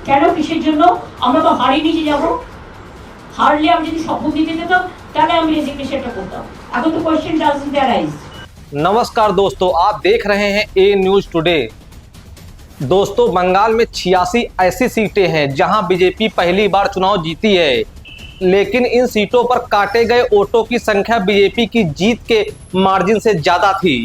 কেন কিসের জন্য? আমরা তো হারিয়ে নিচে যাব। হারলে আমি যদি শপথ দিতে যেতাম তাহলে আমি রেজিগনেশনটা করতাম। এখন তো क्वेश्चन डजंट अराइज। नमस्कार दोस्तों, आप देख रहे हैं ए न्यूज टुडे। दोस्तों, बंगाल में 86 ऐसी सीटें हैं जहां बीजेपी पहली बार चुनाव जीती है, लेकिन इन सीटों पर काटे गए वोटों की संख्या बीजेपी की जीत के मार्जिन से ज़्यादा थी।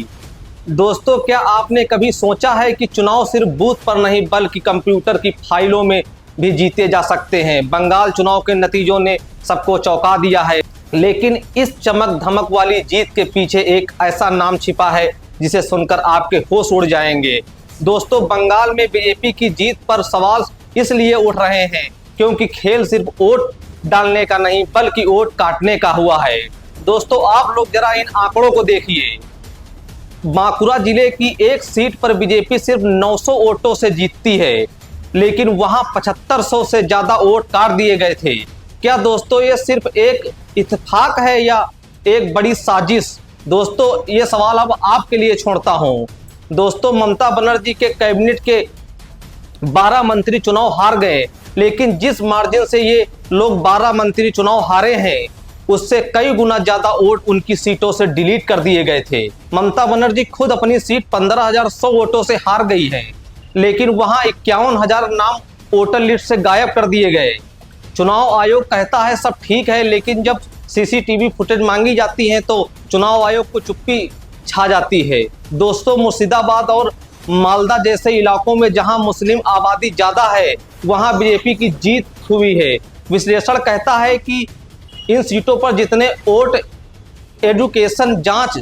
दोस्तों, क्या आपने कभी सोचा है कि चुनाव सिर्फ बूथ पर नहीं बल्कि कंप्यूटर की फाइलों में भी जीते जा सकते हैं। बंगाल चुनाव के नतीजों ने सबको चौंका दिया है, लेकिन इस चमक धमक वाली जीत के पीछे एक ऐसा नाम छिपा है जिसे सुनकर आपके होश उड़ जाएंगे। दोस्तों, बंगाल में बीजेपी की जीत पर सवाल इसलिए उठ रहे हैं क्योंकि खेल सिर्फ वोट डालने का नहीं बल्कि वोट काटने का हुआ है। दोस्तों, आप लोग जरा इन आंकड़ों को देखिए। बांकुरा जिले की एक सीट पर बीजेपी सिर्फ 900 वोटों से जीतती है, लेकिन वहां 7500 से ज्यादा वोट काट दिए गए थे। क्या दोस्तों ये सिर्फ एक इत्तेफाक है या एक बड़ी साजिश? दोस्तों, ये सवाल अब आपके लिए छोड़ता हूं। दोस्तों, ममता बनर्जी के कैबिनेट के 12 मंत्री चुनाव हार गए, लेकिन जिस मार्जिन से ये लोग 12 मंत्री चुनाव हारे हैं उससे कई गुना ज्यादा वोट उनकी सीटों से डिलीट कर दिए गए थे। ममता बनर्जी खुद अपनी सीट 15,100 वोटों से हार गई है, लेकिन वहां 51,000 नाम वोटर लिस्ट से गायब कर दिए गए। चुनाव आयोग कहता है सब ठीक है, लेकिन जब सीसीटीवी फुटेज मांगी जाती है तो चुनाव आयोग को चुप्पी छा जाती है। दोस्तों, मुर्शिदाबाद और मालदा जैसे इलाकों में जहां मुस्लिम आबादी ज़्यादा है वहां बीजेपी की जीत हुई है। विश्लेषण कहता है कि इन सीटों पर जितने वोट एजुकेशन जांच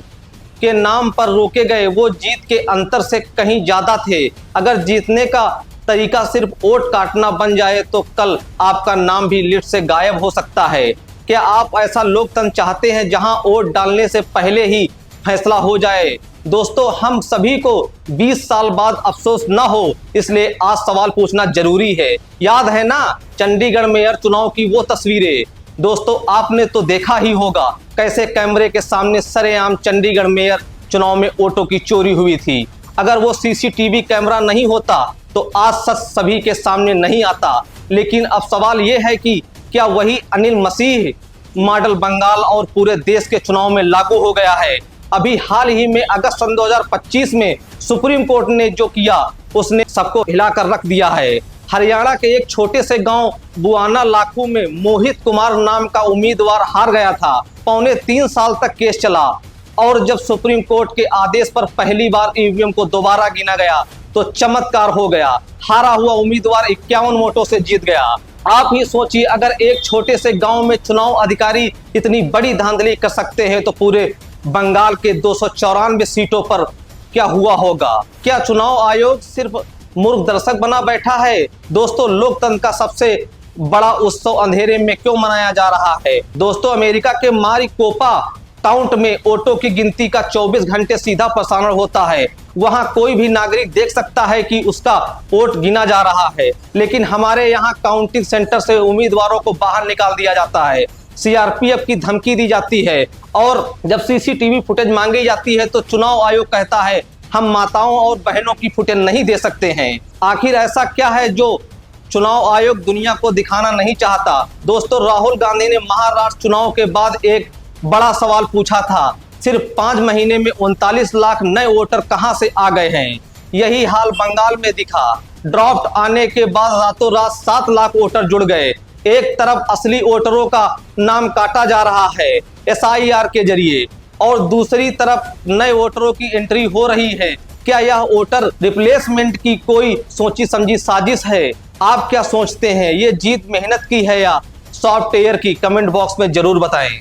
के नाम पर रोके गए वो जीत के अंतर से कहीं ज़्यादा थे। अगर जीतने का तरीका सिर्फ वोट काटना बन जाए तो कल आपका नाम भी लिस्ट से गायब हो सकता है। क्या आप ऐसा लोकतंत्र चाहते हैं जहां वोट डालने से पहले ही फैसला हो जाए? दोस्तों, हम सभी को 20 साल बाद अफसोस न हो, इसलिए आज सवाल पूछना जरूरी है। याद है ना चंडीगढ़ मेयर चुनाव की वो तस्वीरें? दोस्तों, आपने तो देखा ही होगा कैसे कैमरे के सामने सरेआम चंडीगढ़ मेयर चुनाव में वोटों की चोरी हुई थी। अगर वो सीसीटीवी कैमरा नहीं होता तो आज सच सभी के सामने नहीं आता। लेकिन अब सवाल ये है कि क्या वही अनिल मसीह मॉडल बंगाल और पूरे देश के चुनाव में लागू हो गया है? अभी हाल ही में अगस्त सन 2025 में सुप्रीम कोर्ट ने जो किया उसने सबको हिलाकर रख दिया है। हरियाणा के एक छोटे से गांव बुआना लाखू में मोहित कुमार नाम का उम्मीदवार हार गया था। 3.25 साल तक केस चला और जब सुप्रीम कोर्ट के आदेश पर पहली बार ईवीएम को दोबारा गिना गया तो चमत्कार हो गया। हारा हुआ उम्मीदवार 51 वोटों से जीत गया। आप ही सोचिए, अगर एक छोटे से गांव में चुनाव अधिकारी इतनी बड़ी धांधली कर सकते हैं तो पूरे बंगाल के 294 सीटों पर क्या हुआ होगा? क्या चुनाव आयोग सिर्फ मूर्ख दर्शक बना बैठा है? दोस्तों, लोकतंत्र का सबसे बड़ा उत्सव अंधेरे में क्यों मनाया जा रहा है? दोस्तों, अमेरिका के मारिकोपा काउंट में वोटों की गिनती का 24 घंटे सीधा प्रसारण होता है। वहां कोई भी नागरिक देख सकता है कि उसका वोट गिना जा रहा है, लेकिन हमारे यहाँ काउंटिंग सेंटर से उम्मीदवारों को बाहर निकाल दिया जाता है, सीआरपीएफ की धमकी दी जाती है और जब सीसीटीवी फुटेज मांगी जाती है तो चुनाव आयोग कहता है हम माताओं और बहनों की फुटेज नहीं दे सकते हैं। आखिर ऐसा क्या है जो चुनाव आयोग दुनिया को दिखाना नहीं चाहता? दोस्तों, राहुल गांधी ने महाराष्ट्र चुनाव के बाद एक बड़ा सवाल पूछा था, सिर्फ 5 महीने में 39 लाख नए वोटर कहां से आ गए हैं? यही हाल बंगाल में दिखा। ड्राफ्ट आने के बाद रातों रात 7 लाख वोटर जुड़ गए। एक तरफ असली वोटरों का नाम काटा जा रहा है एसआईआर के जरिए और दूसरी तरफ नए वोटरों की एंट्री हो रही है। क्या यह वोटर रिप्लेसमेंट की कोई सोची समझी साजिश है? आप क्या सोचते हैं? ये जीत मेहनत की है या सॉफ्टवेयर की? कमेंट बॉक्स में जरूर बताएं।